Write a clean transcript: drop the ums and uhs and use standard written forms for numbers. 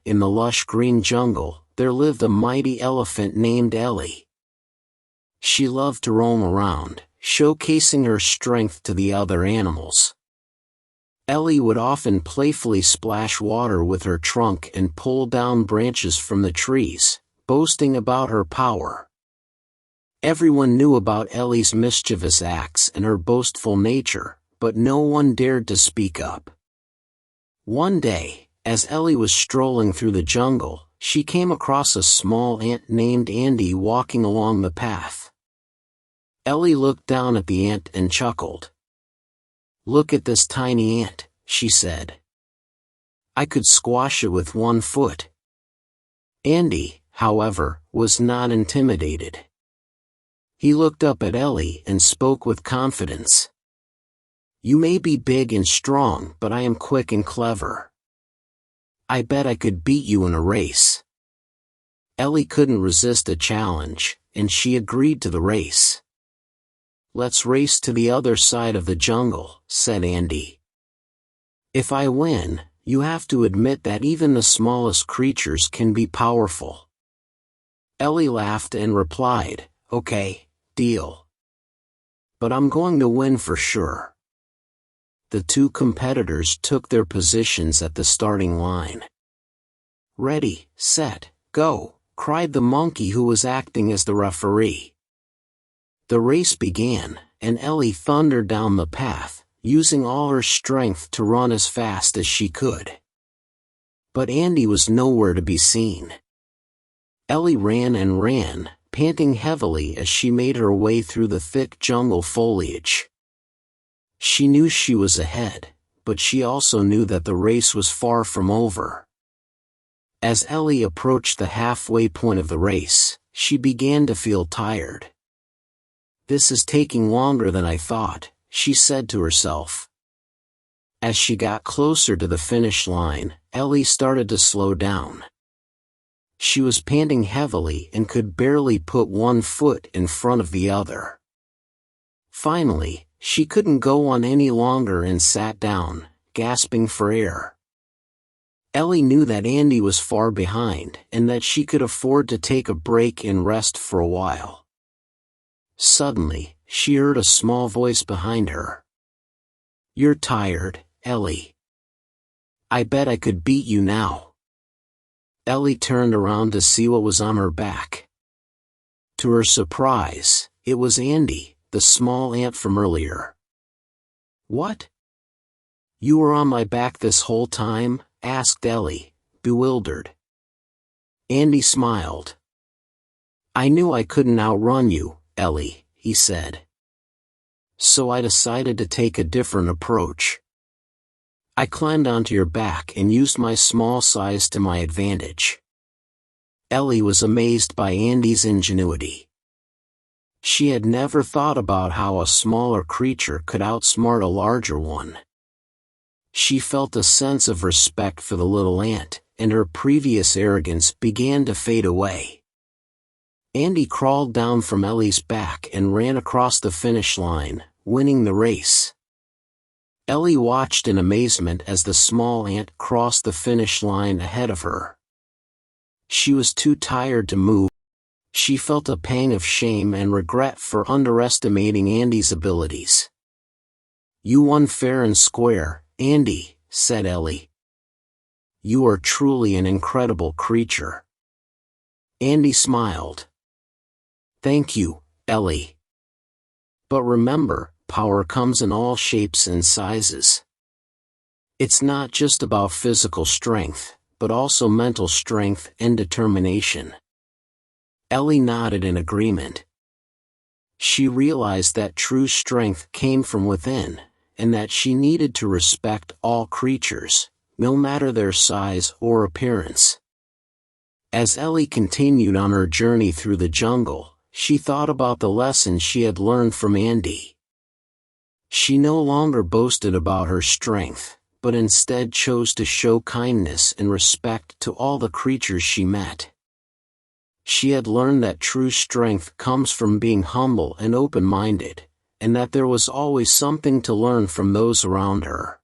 in the lush green jungle, there lived a mighty elephant named Ellie. She loved to roam around, showcasing her strength to the other animals. Ellie would often playfully splash water with her trunk and pull down branches from the trees, boasting about her power. Everyone knew about Ellie's mischievous acts and her boastful nature, but no one dared to speak up. One day, as Ellie was strolling through the jungle, she came across a small ant named Andy walking along the path. Ellie looked down at the ant and chuckled. "Look at this tiny ant," she said. "I could squash it with one foot." Andy, however, was not intimidated. He looked up at Ellie and spoke with confidence. "You may be big and strong, but I am quick and clever. I bet I could beat you in a race." Ellie couldn't resist a challenge, and she agreed to the race. "Let's race to the other side of the jungle," said Andy. "If I win, you have to admit that even the smallest creatures can be powerful." Ellie laughed and replied, "Okay, deal. But I'm going to win for sure." The two competitors took their positions at the starting line. "Ready, set, go," cried the monkey who was acting as the referee. The race began, and Ellie thundered down the path, using all her strength to run as fast as she could. But Andy was nowhere to be seen. Ellie ran and ran, panting heavily as she made her way through the thick jungle foliage. She knew she was ahead, but she also knew that the race was far from over. As Ellie approached the halfway point of the race, she began to feel tired. "This is taking longer than I thought," she said to herself. As she got closer to the finish line, Ellie started to slow down. She was panting heavily and could barely put one foot in front of the other. Finally, she couldn't go on any longer and sat down, gasping for air. Ellie knew that Andy was far behind and that she could afford to take a break and rest for a while. Suddenly, she heard a small voice behind her. "You're tired, Ellie. I bet I could beat you now." Ellie turned around to see what was on her back. To her surprise, it was Andy, the small ant from earlier. "What? You were on my back this whole time?" asked Ellie, bewildered. Andy smiled. "I knew I couldn't outrun you, Ellie," he said. "So I decided to take a different approach. I climbed onto your back and used my small size to my advantage." Ellie was amazed by Andy's ingenuity. She had never thought about how a smaller creature could outsmart a larger one. She felt a sense of respect for the little ant, and her previous arrogance began to fade away. Andy crawled down from Ellie's back and ran across the finish line, winning the race. Ellie watched in amazement as the small ant crossed the finish line ahead of her. She was too tired to move. She felt a pang of shame and regret for underestimating Andy's abilities. "You won fair and square, Andy," said Ellie. "You are truly an incredible creature." Andy smiled. "Thank you, Ellie. But remember, power comes in all shapes and sizes. It's not just about physical strength, but also mental strength and determination." Ellie nodded in agreement. She realized that true strength came from within, and that she needed to respect all creatures, no matter their size or appearance. As Ellie continued on her journey through the jungle, she thought about the lessons she had learned from Andy. She no longer boasted about her strength, but instead chose to show kindness and respect to all the creatures she met. She had learned that true strength comes from being humble and open-minded, and that there was always something to learn from those around her.